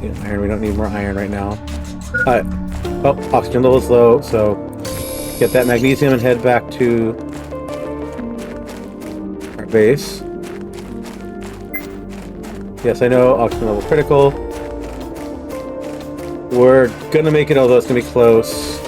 Iron, we don't need more iron right now. Oh, oxygen level is low, so get that magnesium and head back to our base. Yes, I know, oxygen level critical. We're gonna make it, although it's gonna be close.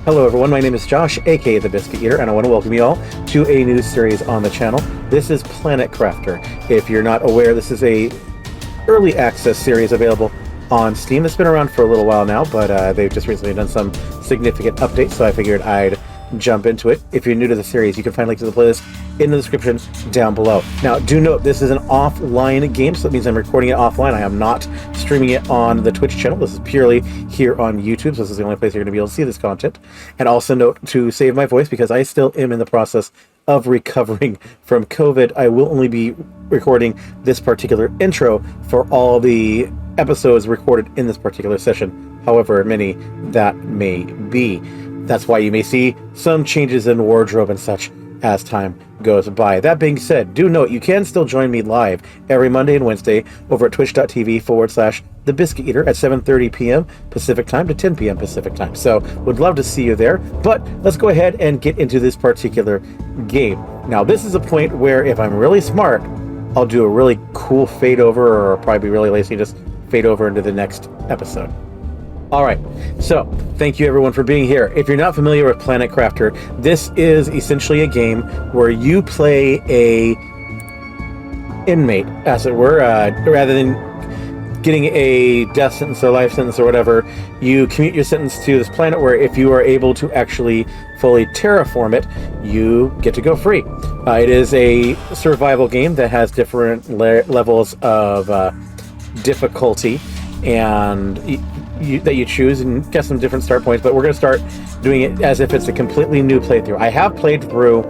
Hello everyone, my name is Josh, aka The Biscuit Eater, and I want to welcome you all to a new series on the channel. This is Planet Crafter. If you're not aware, this is a early access series available on Steam. It's been around for a little while now, but they've just recently done some significant updates, so I figured I'd jump into it. If you're new to the series, you can find links to the playlist in the description down below. Now, do note this is an offline game, so that means I'm recording it offline. I am not streaming it on the Twitch channel. This is purely here on YouTube, so this is the only place you're going to be able to see this content. And also note to save my voice, because I still am in the process of recovering from COVID, I will only be recording this particular intro for all the episodes recorded in this particular session, however many that may be. That's why you may see some changes in wardrobe and such as time goes by. That being said, do note you can still join me live every Monday and Wednesday over at twitch.tv/The Biscuit Eater at 7:30 p.m. Pacific time to 10 p.m. Pacific time. So would love to see you there, but let's go ahead and get into this particular game. Now, this is a point where if I'm really smart, I'll do a really cool fade over, or probably be really lazy, just fade over into the next episode. All right, so thank you everyone for being here. If you're not familiar with Planet Crafter, this is essentially a game where you play a inmate, as it were, rather than getting a death sentence or life sentence or whatever. You commute your sentence to this planet where if you are able to actually fully terraform it, you get to go free. It is a survival game that has different levels of difficulty and that you choose, and get some different start points, but we're going to start doing it as if it's a completely new playthrough. I have played through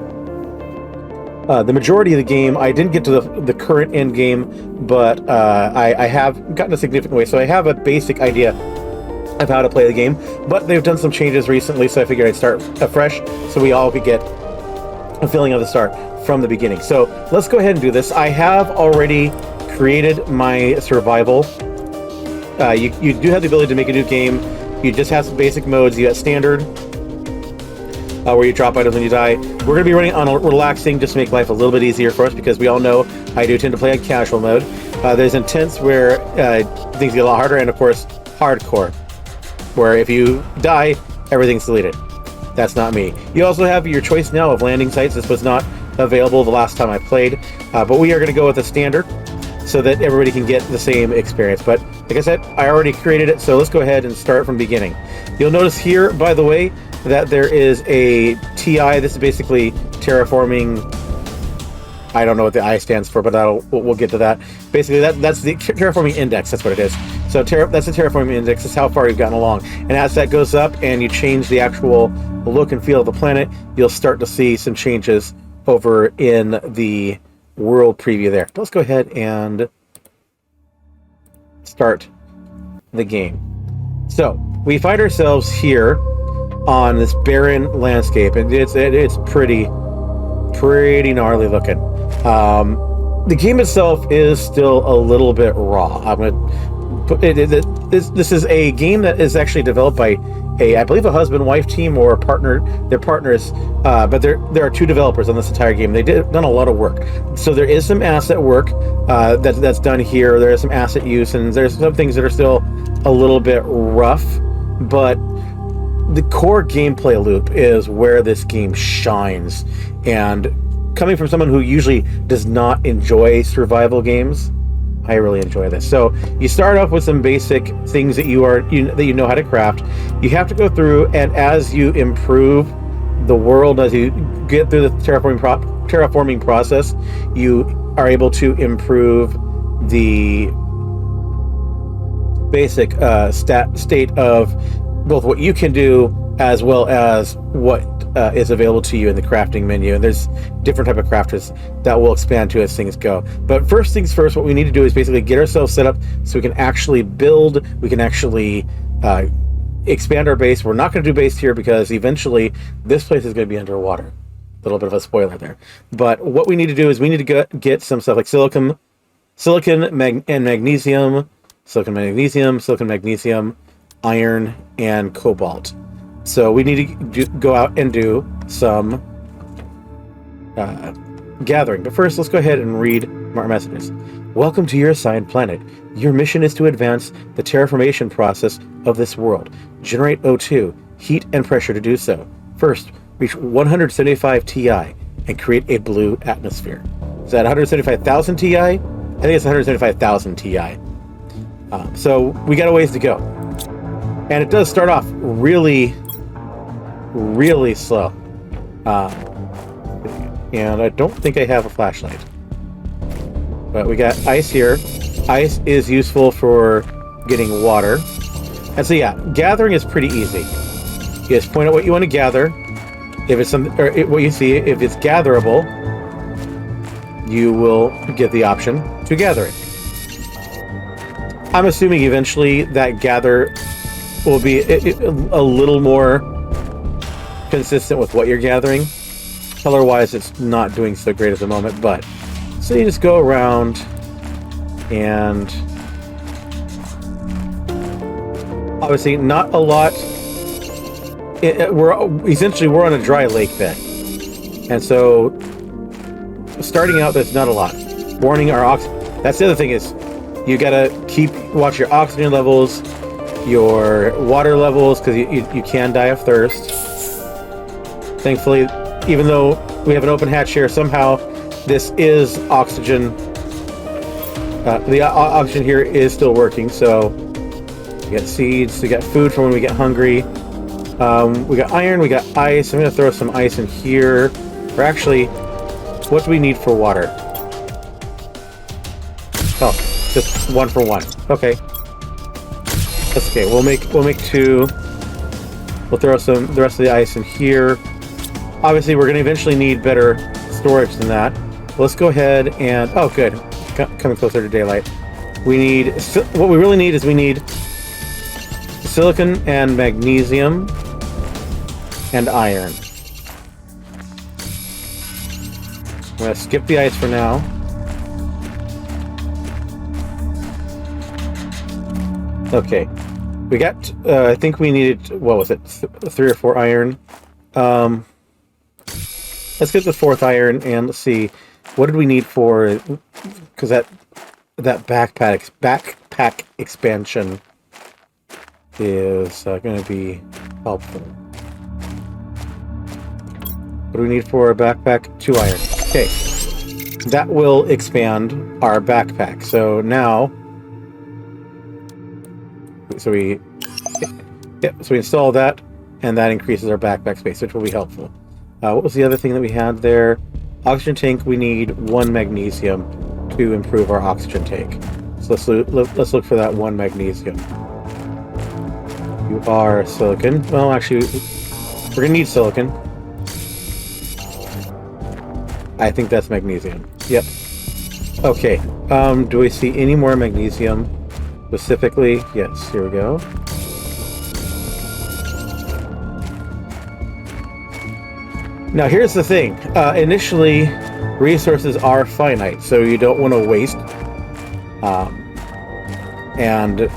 the majority of the game. I didn't get to the current end game, but I have gotten a significant way, so I have a basic idea of how to play the game, but they've done some changes recently, so I figured I'd start afresh so we all could get a feeling of the start from the beginning. So let's go ahead and do this. I have already created my survival. You do have the ability to make a new game. You just have some basic modes. You got standard, where you drop items when you die. We're going to be running on relaxing just to make life a little bit easier for us, because we all know I do tend to play on casual mode. There's intense, where things get a lot harder, and of course hardcore, where if you die, everything's deleted. That's not me. You also have your choice now of landing sites. This was not available the last time I played, but we are going to go with the standard, so that everybody can get the same experience. But like I said, I already created it, so let's go ahead and start from the beginning. You'll notice here, by the way, that there is a TI. This is basically terraforming. I don't know what the I stands for, but we'll get to that. Basically, that's the terraforming index. That's what it is. So that's the terraforming index. Is how far you've gotten along. And as that goes up and you change the actual look and feel of the planet, you'll start to see some changes over in the world preview there. Let's go ahead and start the game. So we find ourselves here on this barren landscape, and it's pretty gnarly looking. The game itself is still a little bit raw. I'm gonna put this is a game that is actually developed by I believe a husband-wife team or a partner. They're partners, but there are two developers on this entire game. They done a lot of work. So there is some asset work that's done here. There is some asset use, and there's some things that are still a little bit rough. But the core gameplay loop is where this game shines. And coming from someone who usually does not enjoy survival games, I really enjoy this. So you start off with some basic things that you know how to craft. You have to go through, and as you improve the world, as you get through the terraforming process, you are able to improve the basic state of both what you can do as well as what is available to you in the crafting menu. And there's different type of crafters that will expand to as things go. But first things first, what we need to do is basically get ourselves set up so we can actually build, we can actually expand our base. We're not going to do base here because eventually this place is going to be underwater. A little bit of a spoiler there. But what we need to do is we need to get some stuff like silicon, and magnesium, silicon, magnesium, iron, and cobalt. So we need to go out and do some gathering. But first, let's go ahead and read our messages. Welcome to your assigned planet. Your mission is to advance the terraformation process of this world. Generate O2, heat and pressure to do so. First, reach 175 Ti and create a blue atmosphere. Is that 175,000 Ti? I think it's 175,000 Ti. So we got a ways to go. And it does start off really slow. And I don't think I have a flashlight. But we got ice here. Ice is useful for getting water. And so yeah, gathering is pretty easy. You just point out what you want to gather. If it's what you see, if it's gatherable, you will get the option to gather it. I'm assuming eventually that gather will be a little more consistent with what you're gathering. Color-wise, it's not doing so great at the moment, but so you just go around and obviously not a lot. We're on a dry lake bed, and so starting out, there's not a lot. Warning, our oxygen. That's the other thing is you gotta watch your oxygen levels, your water levels, because you can die of thirst. Thankfully, even though we have an open hatch here, somehow this is oxygen. The oxygen here is still working, so we got seeds, we got food for when we get hungry. We got iron, we got ice. I'm going to throw some ice in here. Or actually, what do we need for water? Oh, just 1 for 1. Okay. That's okay. We'll make 2. We'll throw the rest of the ice in here. Obviously, we're going to eventually need better storage than that. Let's go ahead and... Oh, good. Coming closer to daylight. We need... What we really need is we need silicon and magnesium and iron. I'm going to skip the ice for now. Okay. We got... I think we needed... What was it? 3 or 4 iron. Let's get the 4th iron and let's see, what did we need for, because that backpack expansion is going to be helpful. What do we need for a backpack? 2 iron. Okay, that will expand our backpack. So now, so we install that, and that increases our backpack space, which will be helpful. What was the other thing that we had there? Oxygen tank, we need 1 magnesium to improve our oxygen tank. So let's look for that 1 magnesium. You are silicon. Well, actually, we're going to need silicon. I think that's magnesium. Yep. Okay. Do we see any more magnesium specifically? Yes, here we go. Now here's the thing, initially resources are finite, so you don't want to waste, and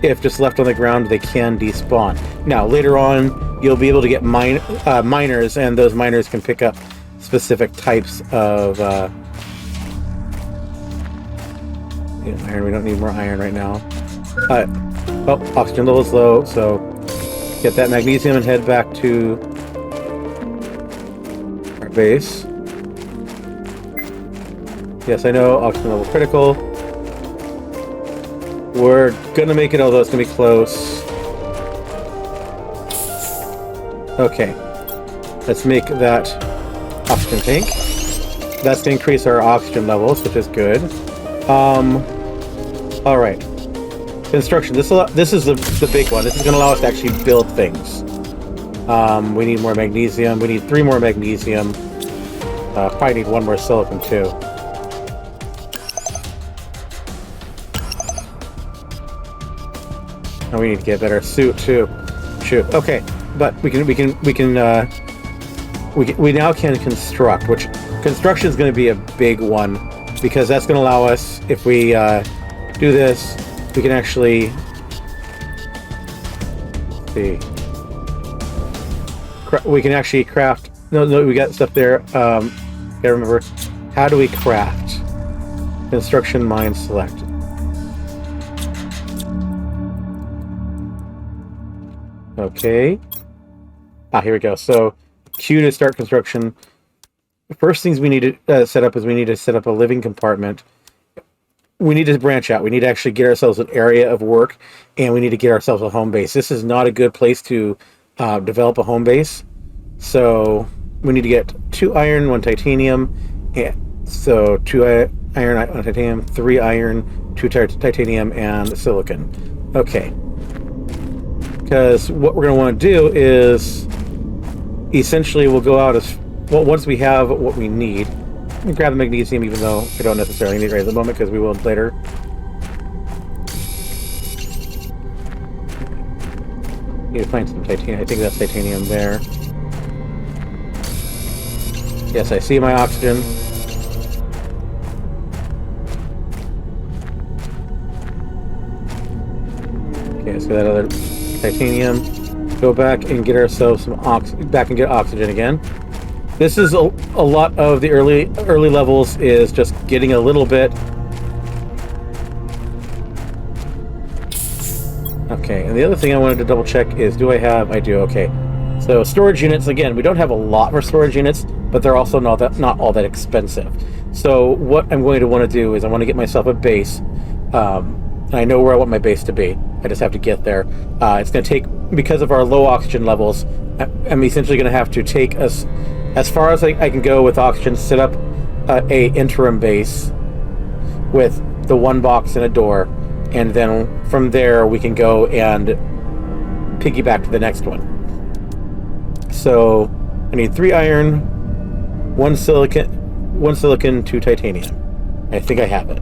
if just left on the ground they can despawn. Now later on you'll be able to get miners, and those miners can pick up specific types of iron. We don't need more iron right now. Oh, oxygen level is low, so get that magnesium and head back to base. Yes, I know, oxygen level critical. We're gonna make it, although it's gonna be close. Okay, let's make that oxygen tank. That's gonna increase our oxygen levels, which is good. Alright. Construction. This is the big one. This is going to allow us to actually build things. We need more magnesium. We need 3 more magnesium. Probably need 1 more silicon too. And we need to get a better suit too. Shoot. Okay, but we now can construct, which construction is going to be a big one because that's going to allow us, if we do this, we can actually see. We can actually craft. No, we got stuff there. Gotta remember, how do we craft? Construction mine select. Okay. Here we go. So, Q to start construction. The first things we need to set up is we need to set up a living compartment. We need to branch out. We need to actually get ourselves an area of work, and we need to get ourselves a home base. This is not a good place to develop a home base. So we need to get 2 iron, 1 titanium, and so 2 iron, 1 titanium, 3 iron, 2 titanium, and silicon. Okay. Because what we're going to want to do is essentially we'll go out as well once we have what we need. Let me grab the magnesium, even though I don't necessarily need it right at the moment because we will later. Need to find some titanium. I think that's titanium there. Yes, I see my oxygen. Okay, let's get that other titanium. Go back and get ourselves some get oxygen again. This is a lot of the early levels is just getting a little bit. Okay, and the other thing I wanted to double check is, do I have? I do. Okay, so storage units. Again, we don't have a lot for storage units, but they're also not all that expensive. So what I'm going to want to do is I want to get myself a base. I know where I want my base to be. I just have to get there. It's going to take, because of our low oxygen levels, I'm essentially going to have to take us as far as I can go with oxygen, set up a interim base with the 1 box and a door, and then from there we can go and piggyback to the next one. So I need 3 iron, 1 silicon, 2 titanium. I think I have it.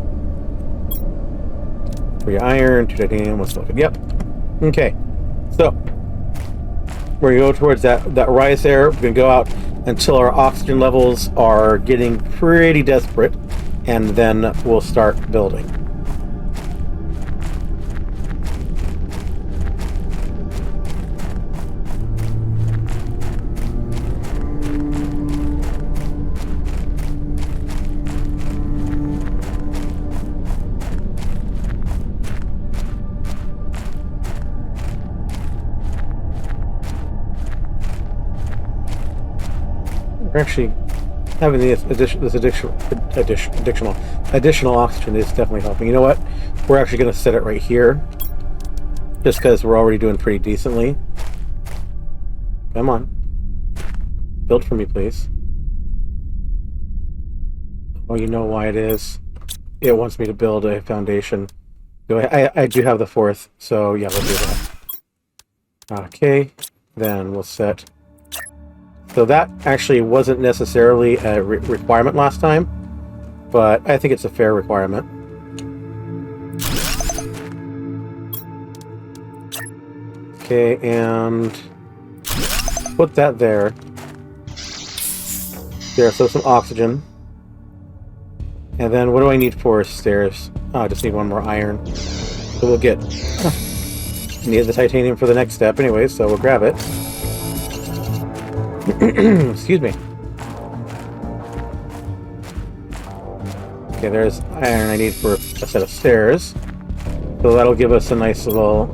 3 iron, 2 titanium, 1 silicon. Yep. Okay. So we're gonna go towards that rise there. We're gonna go out until our oxygen levels are getting pretty desperate, and then we'll start building. We're actually having this additional oxygen is definitely helping. You know what? We're actually going to set it right here, just because we're already doing pretty decently. Come on, build for me, please. Oh, you know why it is? It wants me to build a foundation. I do have the 4th, so yeah, we'll do that. Okay, then we'll set. So that actually wasn't necessarily a requirement last time, but I think it's a fair requirement. Okay, and put that there. There, so some oxygen. And then what do I need for stairs? Oh, I just need 1 more iron. So we'll get... need the titanium for the next step anyway, so we'll grab it. Excuse me. Okay, there's iron I need for a set of stairs. So that'll give us a nice little...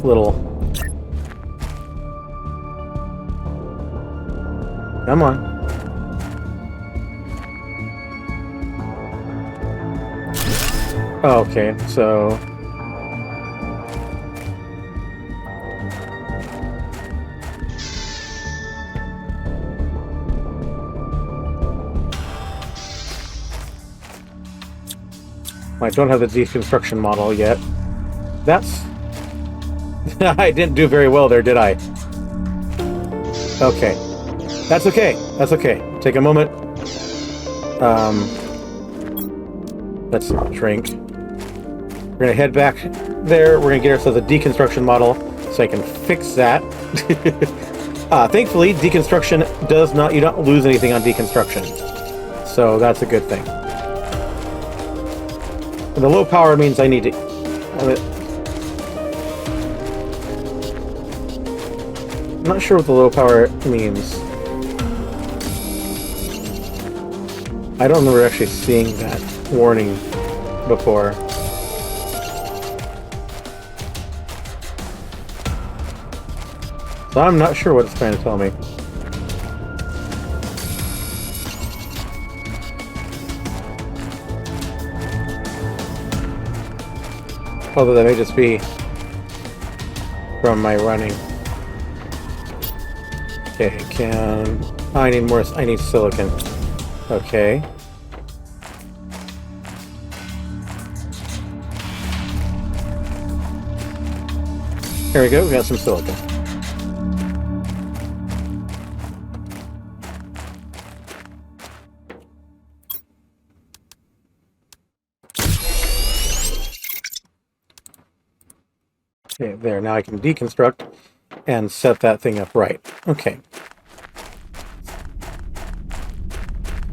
Come on. Okay, so... I don't have the deconstruction model yet. That's I didn't do very well there, did I? Okay. That's okay. That's okay. Take a moment. Let's drink. We're gonna head back there. We're gonna get ourselves a deconstruction model so I can fix that. Thankfully, deconstruction does not, you don't lose anything on deconstruction. So that's a good thing. And the low power means I need to... I'm not sure what the low power means. I don't remember actually seeing that warning before. So I'm not sure what it's trying to tell me. Although that may just be from my running. Okay, I need more, I need silicon. Okay. Here we go, we got some silicon. Okay, there, now I can deconstruct and set that thing up right. Okay.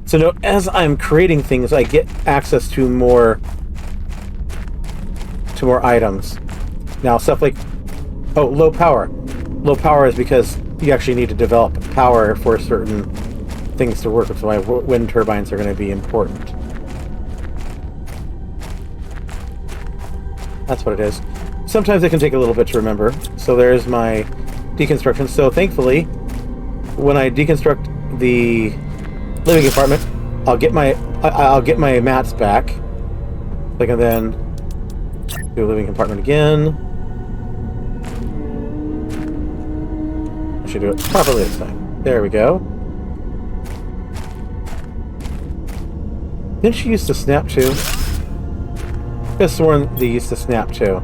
So now, as I'm creating things, I get access to more items. Now, stuff like, oh, low power. Low power is because you actually need to develop power for certain things to work with. So my wind turbines are going to be important. That's what it is. Sometimes it can take a little bit to remember. So there's my deconstruction. So thankfully, when I deconstruct the living compartment, I'll get my mats back. I can then do a living compartment again. I should do it properly this time. There we go. Didn't she used to snap too? I could have sworn they used to snap too.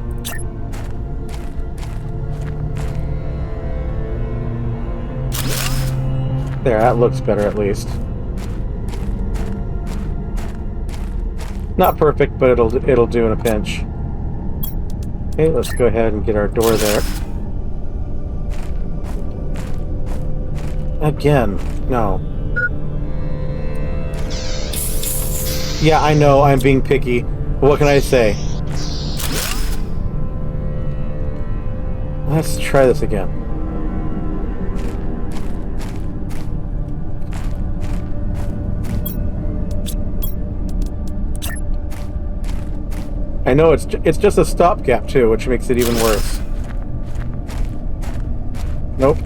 There, that looks better at least. Not perfect, but it'll do in a pinch. Okay, let's go ahead and get our door there. Again, no. Yeah, I know, I'm being picky. But what can I say? Let's try this again. I know it's just a stopgap too, which makes it even worse. Nope.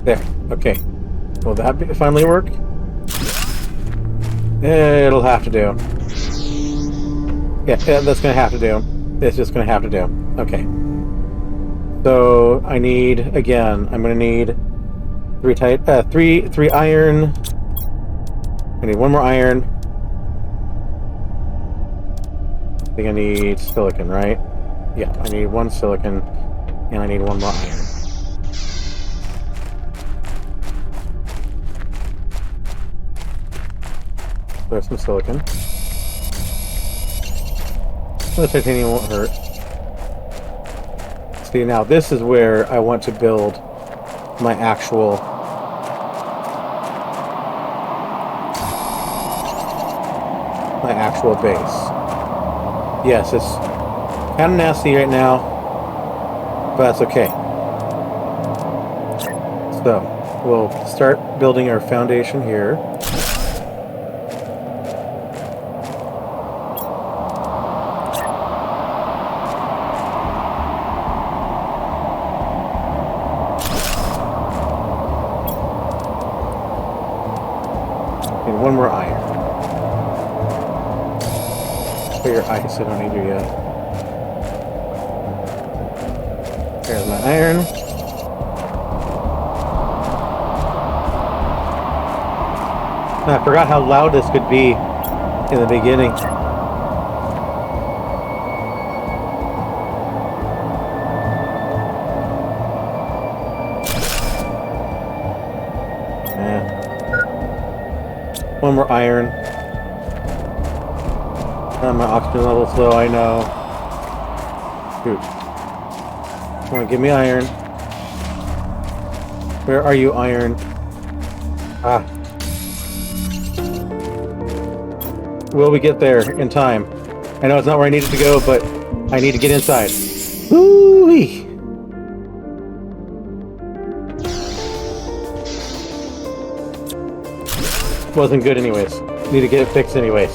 There. Okay. Will that finally work? It'll have to do. Yeah, that's gonna have to do. It's just gonna have to do. Okay. So I need, again, I'm gonna need three iron. I need one more iron. I think I need silicon, right? Yeah, I need one silicon, and I need one more iron. There's some silicon. The titanium won't hurt. See, now this is where I want to build my actual base. Yes, it's kind of nasty right now, but that's okay. So we'll start building our foundation here. One more iron. For your ice, I don't need you yet. There's my iron. I forgot how loud this could be in the beginning. One more iron. My oxygen level's low, I know. Shoot. Come on, give me iron. Where are you, iron? Ah. Will we get there in time? I know it's not where I needed to go, but I need to get inside. Woo-wee! Wasn't good anyways. Need to get it fixed anyways.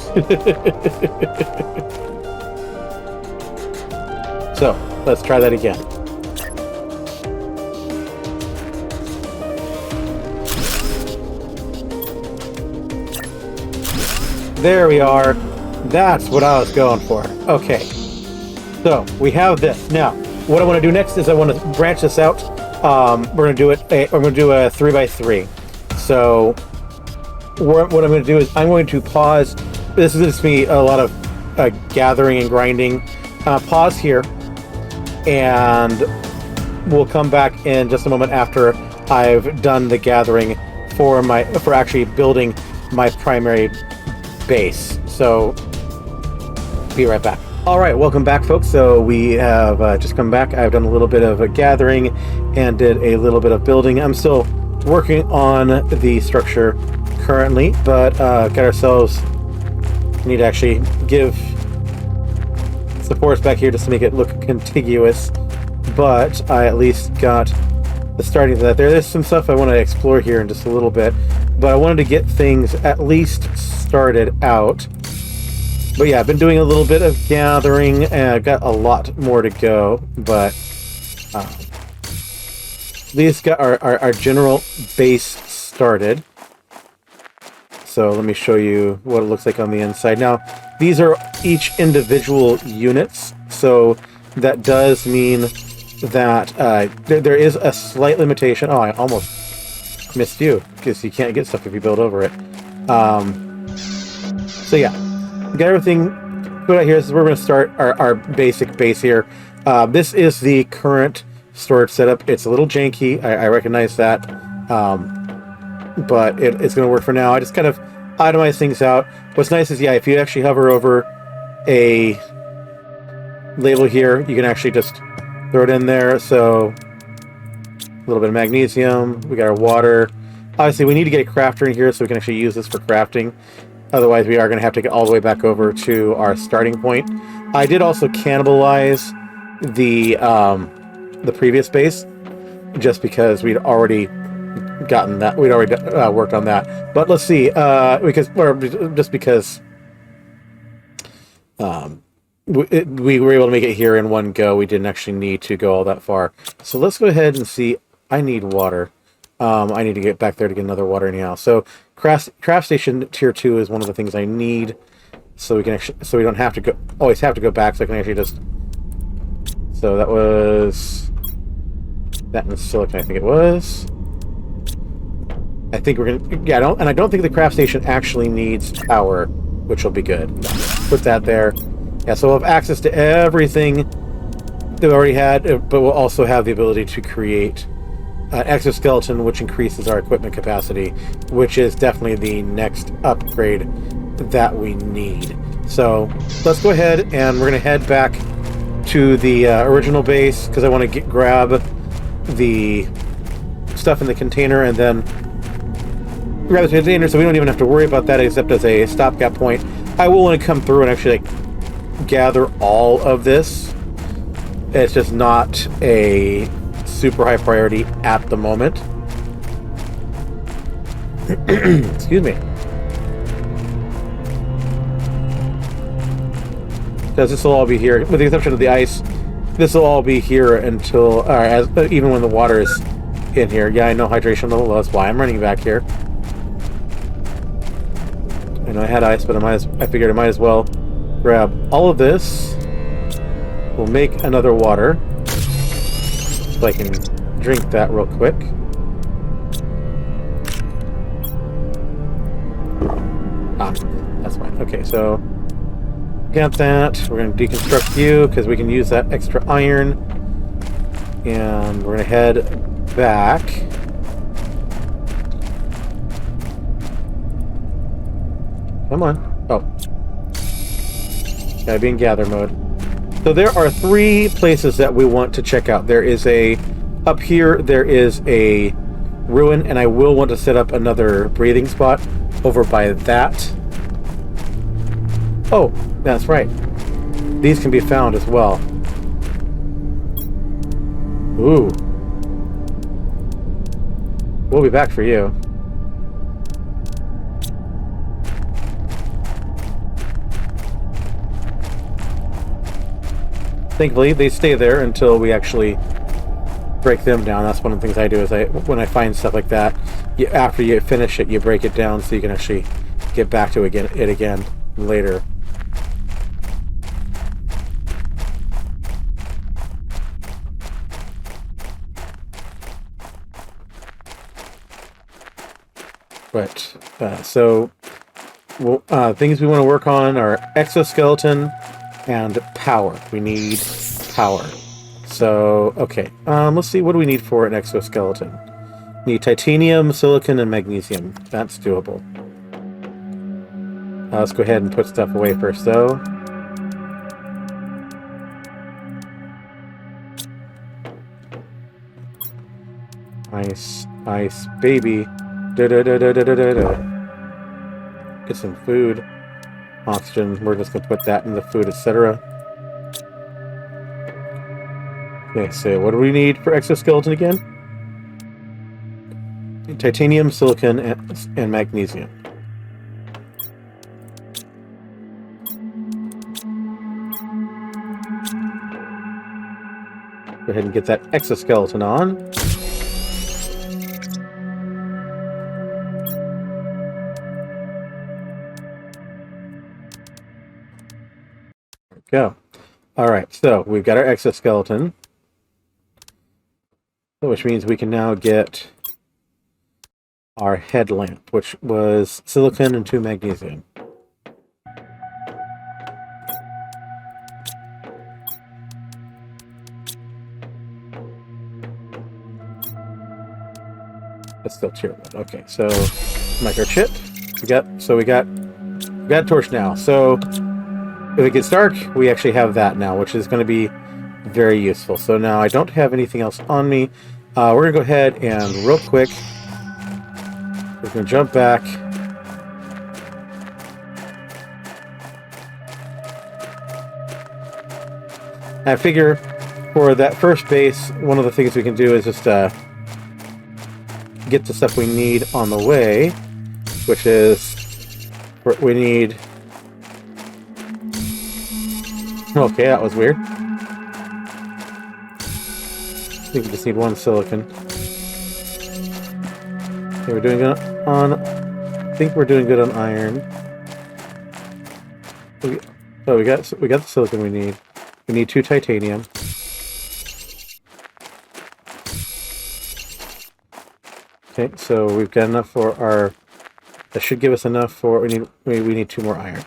So, let's try that again. There we are. That's what I was going for. Okay. So, we have this. Now, what I want to do next is I want to branch this out. We're going to do it. I'm going to do a 3x3. So, what I'm going to do is I'm going to pause. This is going to be a lot of gathering and grinding. Pause here, and we'll come back in just a moment after I've done the gathering for actually building my primary base. So, be right back. All right, welcome back, folks. So we have just come back. I've done a little bit of gathering and did a little bit of building. I'm still working on the structure currently, but got ourselves, need to actually give supports back here just to make it look contiguous, but I at least got the starting of that. There's some stuff I want to explore here in just a little bit, but I wanted to get things at least started out. But yeah, I've been doing a little bit of gathering, and I've got a lot more to go, but these got our general base started. So let me show you what it looks like on the inside. Now, these are each individual units, so that does mean that there is a slight limitation. Oh, I almost missed you, because you can't get stuff if you build over it. So yeah, got everything put out here. This is where we're going to start our basic base here. This is the current storage setup. It's a little janky, I recognize that. But it's going to work for now. I just kind of itemize things out. What's nice is, yeah, if you actually hover over a label here, you can actually just throw it in there. So, a little bit of magnesium. We got our water. Obviously, we need to get a crafter in here so we can actually use this for crafting. Otherwise, we are going to have to get all the way back over to our starting point. I did also cannibalize the previous base, just because we'd already gotten that, we'd already worked on that. But let's see, because we were able to make it here in one go. We didn't actually need to go all that far. So let's go ahead and see. I need water. I need to get back there to get another water anyhow. So craft station tier 2 is one of the things I need, so we can actually, so we don't have to always have to go back. So I can actually just. So that was that in silicon, I think it was. I think we're gonna, yeah, I don't think the craft station actually needs power, which will be good. Put that there. Yeah, so we'll have access to everything that we already had, but we'll also have the ability to create an exoskeleton, which increases our equipment capacity, which is definitely the next upgrade that we need. So let's go ahead and we're gonna head back to the original base, because I want to grab the stuff in the container, and then grab the container so we don't even have to worry about that except as a stopgap point. I will want to come through and actually gather all of this. It's just not a super high priority at the moment. Excuse me. Because this will all be here, with the exception of the ice. This will all be here until, even when the water is in here. Yeah, I know hydration level. That's why I'm running back here. I know I had ice, but I figured I might as well grab all of this. We'll make another water, so I can drink that real quick. Okay, so got that. We're going to deconstruct you because we can use that extra iron. And we're going to head back. Come on. Oh. Gotta be in gather mode. So there are 3 places that we want to check out. There is up here, there is a ruin, and I will want to set up another breathing spot over by that. Oh, that's right. These can be found as well. Ooh. We'll be back for you. Thankfully, they stay there until we actually break them down. That's one of the things I do is when I find stuff like that, after you finish it, you break it down so you can actually get back to it again later. Right. So, things we want to work on are exoskeleton and power. We need power. So, okay. Let's see. What do we need for an exoskeleton? We need titanium, silicon, and magnesium. That's doable. Let's go ahead and put stuff away first, though. Ice, baby. Get some food. Oxygen. We're just going to put that in the food, etc. Okay, so what do we need for exoskeleton again? Titanium, silicon, and magnesium. Go ahead and get that exoskeleton on. Go. All right, so we've got our exoskeleton, which means we can now get our headlamp, which was silicon and 2 magnesium. That's still tier 1. Okay, so microchip. We got a torch now. So if it gets dark, we actually have that now, which is going to be very useful. So now I don't have anything else on me. We're going to go ahead and real quick, we're going to jump back. I figure for that first base, one of the things we can do is just get the stuff we need on the way, which is we need... Okay, that was weird. I think we just need 1 silicon. Okay, we're doing good on... I think we're doing good on iron. We got the silicon we need. We need 2 titanium. Okay, so we've got enough for our... That should give us enough for... We need 2 more iron.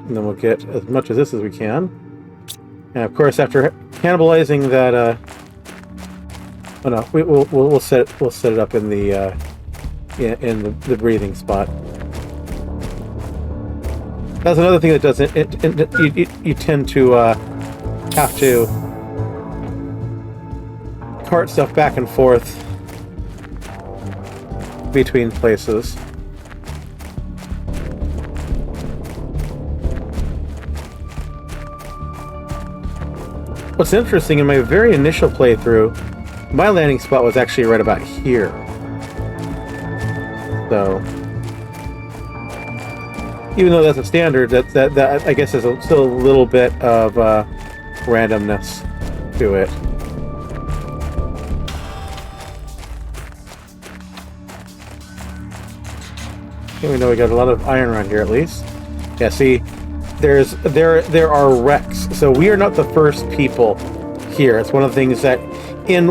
And then we'll get as much of this as we can. And of course, after cannibalizing that, oh no, we'll set it up in the the breathing spot. That's another thing that doesn't. You tend to have to cart stuff back and forth between places. What's interesting, in my very initial playthrough, my landing spot was actually right about here. So, even though that's a standard, that I guess is still a little bit of randomness to it. Okay, we know we got a lot of iron around here at least. Yeah, see, there are wrecks So we are not the first people here. It's one of the things that in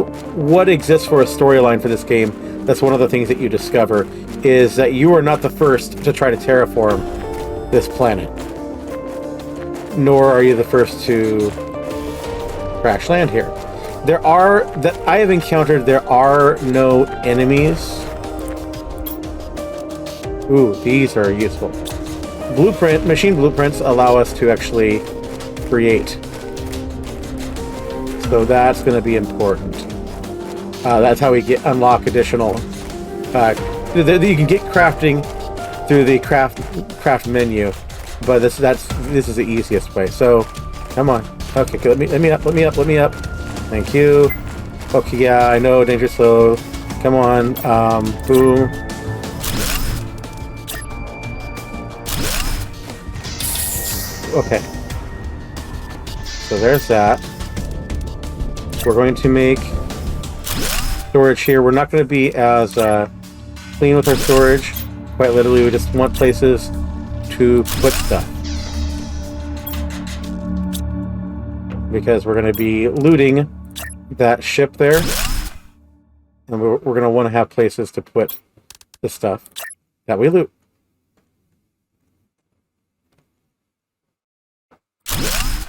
what exists for a storyline for this game, that's one of the things that you discover, is that you are not the first to try to terraform this planet. Nor are you the first to crash land here. There are, that I have encountered, there are no enemies. Ooh, these are useful. Machine blueprints allow us to actually create. So that's going to be important. That's how we unlock additional. You can get crafting through the craft menu, but this is the easiest way. So, come on. Okay, let me up. Thank you. Okay, yeah, I know, danger slow. Come on. Boom. Okay. So there's that. We're going to make storage here. We're not going to be as clean with our storage. Quite literally, we just want places to put stuff. Because we're going to be looting that ship there. And we're going to want to have places to put the stuff that we loot.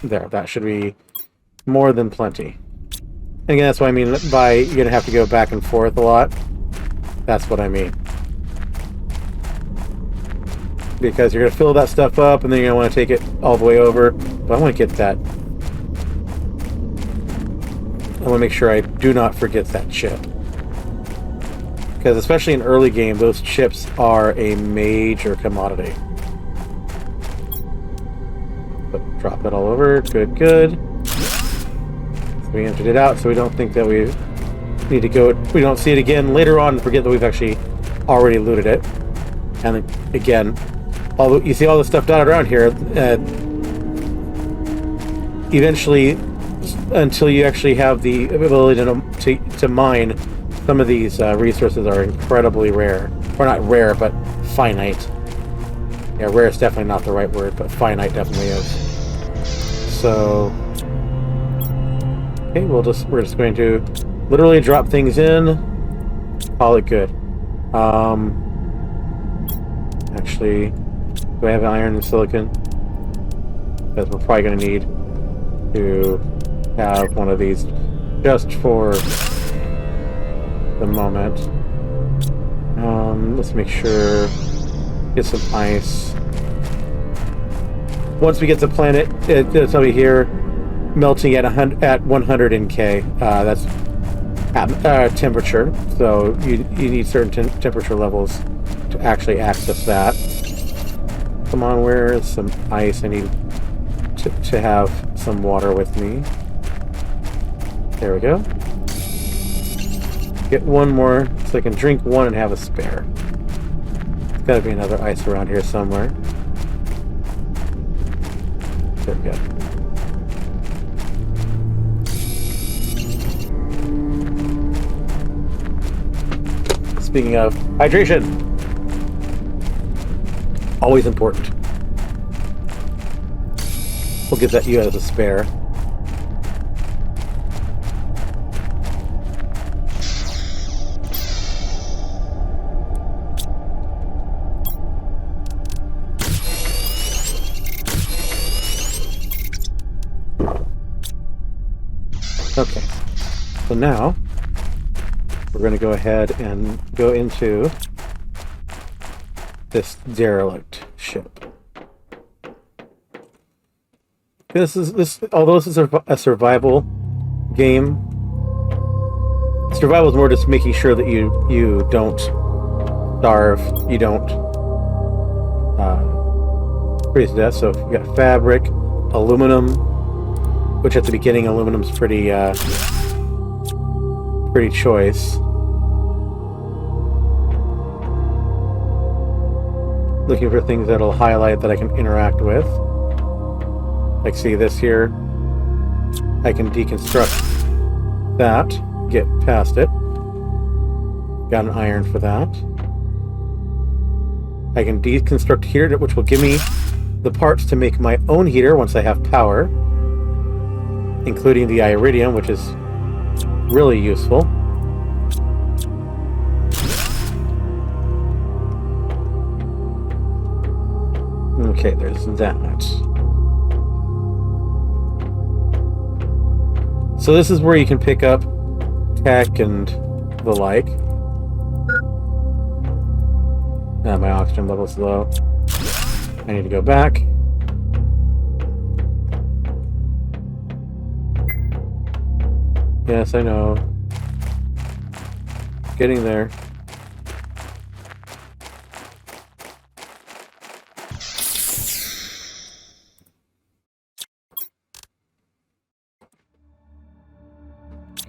There, that should be more than plenty. And again, that's what I mean by you're going to have to go back and forth a lot. That's what I mean. Because you're going to fill that stuff up, and then you're going to want to take it all the way over. But I want to get that. I want to make sure I do not forget that chip. Because especially in early game, those chips are a major commodity. But drop it all over. Good, good. So we emptied it out, so we don't think that we need to go. We don't see it again later on and forget that we've actually already looted it. And again, you see all the stuff dotted around here. Eventually, until you actually have the ability to mine, some of these resources are incredibly rare. Or not rare, but finite. Yeah, rare is definitely not the right word, but finite definitely is. So, okay, we're just going to literally drop things in, call it good. Actually, do I have iron and silicon? Because we're probably going to need to have one of these just for the moment. Let's make sure, get some ice. Once we get the planet, it'll tell me here, melting at 100 in K. That's temperature. So you need certain temperature levels to actually access that. Come on, where is some ice? I need to have some water with me. There we go. Get one more so I can drink one and have a spare. There's got to be another ice around here somewhere. There we go. Speaking of hydration, always important. We'll give that you as a spare. Okay, so now we're going to go ahead and go into this derelict ship. Although this is a survival game, survival is more just making sure that you don't starve, you don't freeze to death. So we've got fabric, aluminum, which at the beginning aluminum's pretty choice. Looking for things that'll highlight that I can interact with. Like, see this here? I can deconstruct that, get past it. Got an iron for that. I can deconstruct here, which will give me the parts to make my own heater once I have power. including the iridium, which is really useful. Okay, there's that. So this is where you can pick up tech and the like. My oxygen level's low. I need to go back. Yes, I know. Getting there.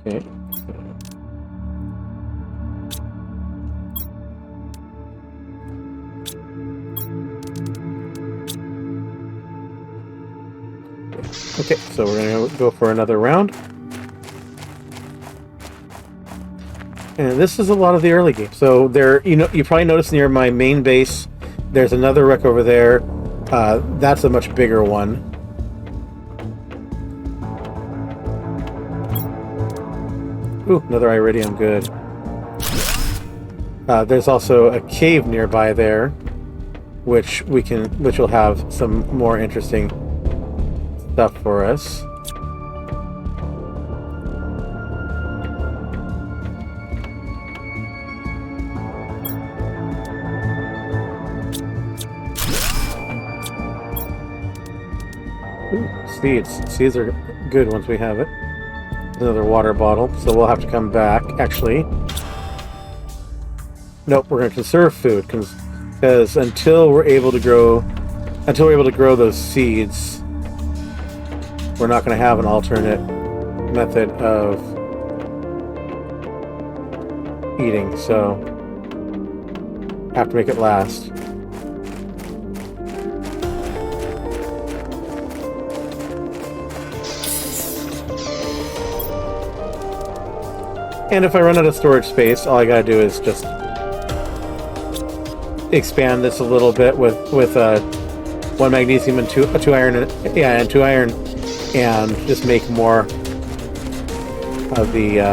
Okay. Okay, so we're gonna go for another round. And this is a lot of the early game. So there, you probably noticed near my main base, there's another wreck over there. That's a much bigger one. Ooh, another iridium, good. There's also a cave nearby there, which will have some more interesting stuff for us. Ooh, seeds. Seeds are good once we have it. Another water bottle, so we'll have to come back. Actually, nope. We're going to conserve food because until we're able to grow those seeds, we're not going to have an alternate method of eating. So, have to make it last. And if I run out of storage space, all I gotta do is just expand this a little bit with one magnesium and two iron, and 2 iron, and just make more of the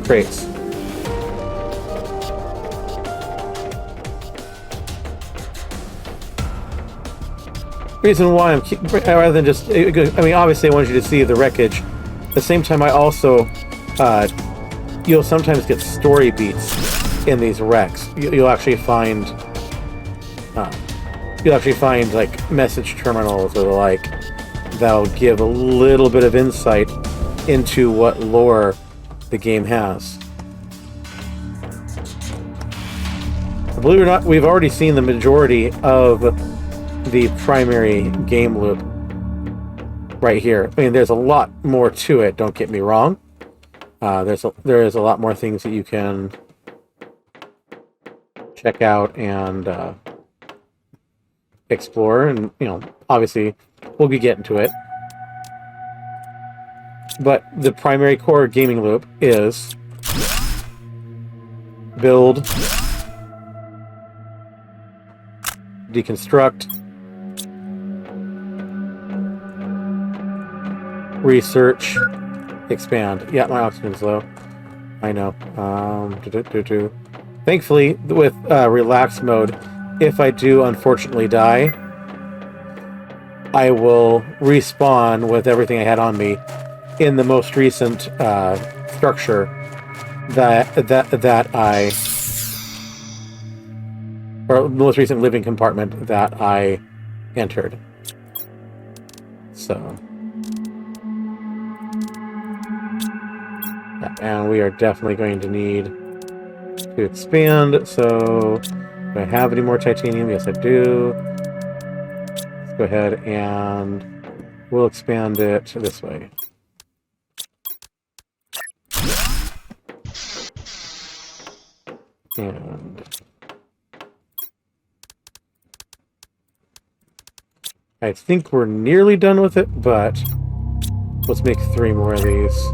crates. Reason why rather than just, I mean, obviously I want you to see the wreckage. At the same time, I also, you'll sometimes get story beats in these wrecks. You'll actually find like message terminals or the like that'll give a little bit of insight into what lore the game has. Believe it or not, we've already seen the majority of the primary game loop right here. I mean, there's a lot more to it, don't get me wrong. There is a lot more things that you can check out and explore, and obviously we'll be getting to it. But the primary core gaming loop is build, deconstruct, research, expand. Yeah, my oxygen's low. I know. Thankfully, with relax mode, if I do unfortunately die, I will respawn with everything I had on me in the most recent structure or the most recent living compartment that I entered. So. And we are definitely going to need to expand. So, do I have any more titanium? Yes, I do. Let's go ahead and we'll expand it this way. And I think we're nearly done with it, but let's make 3 more of these.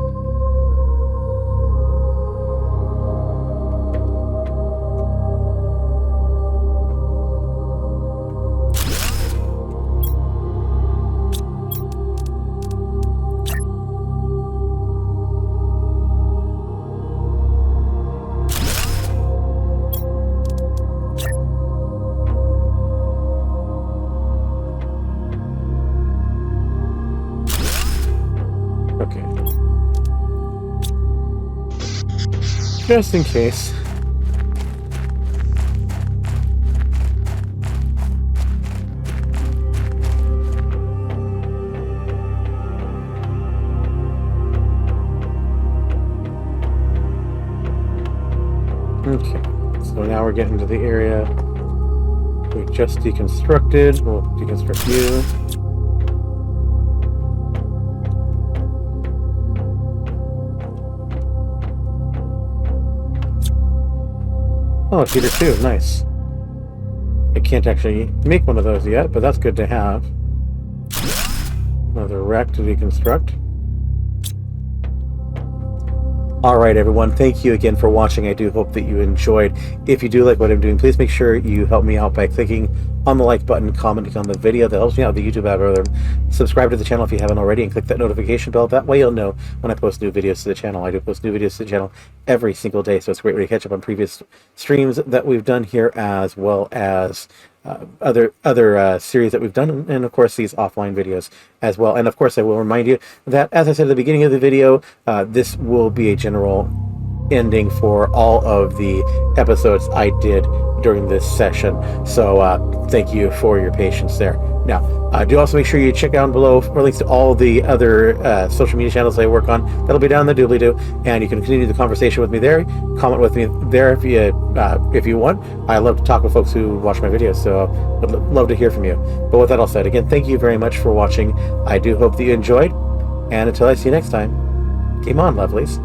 Okay. Just in case. Okay, so now we're getting to the area we just deconstructed. We'll deconstruct you. Oh, cheater 2, nice. I can't actually make one of those yet, but that's good to have. Another wreck to deconstruct. Alright everyone, thank you again for watching. I do hope that you enjoyed. If you do like what I'm doing, please make sure you help me out by clicking on the like button, commenting on the video. That helps me out with the YouTube algorithm. Subscribe to the channel if you haven't already, and click that notification bell. That way you'll know when I post new videos to the channel. I do post new videos to the channel every single day, so it's a great way to catch up on previous streams that we've done here, as well as other series that we've done, and of course these offline videos as well. And of course I will remind you that, as I said at the beginning of the video, this will be a general ending for all of the episodes I did during this session. So thank you for your patience there. Now, do also make sure you check down below for links to all the other social media channels I work on. That'll be down the doobly-doo, and you can continue the conversation with me there. Comment with me there if you want. I love to talk with folks who watch my videos, so I'd love to hear from you. But with that all said, again, thank you very much for watching. I do hope that you enjoyed, and until I see you next time, game on, lovelies.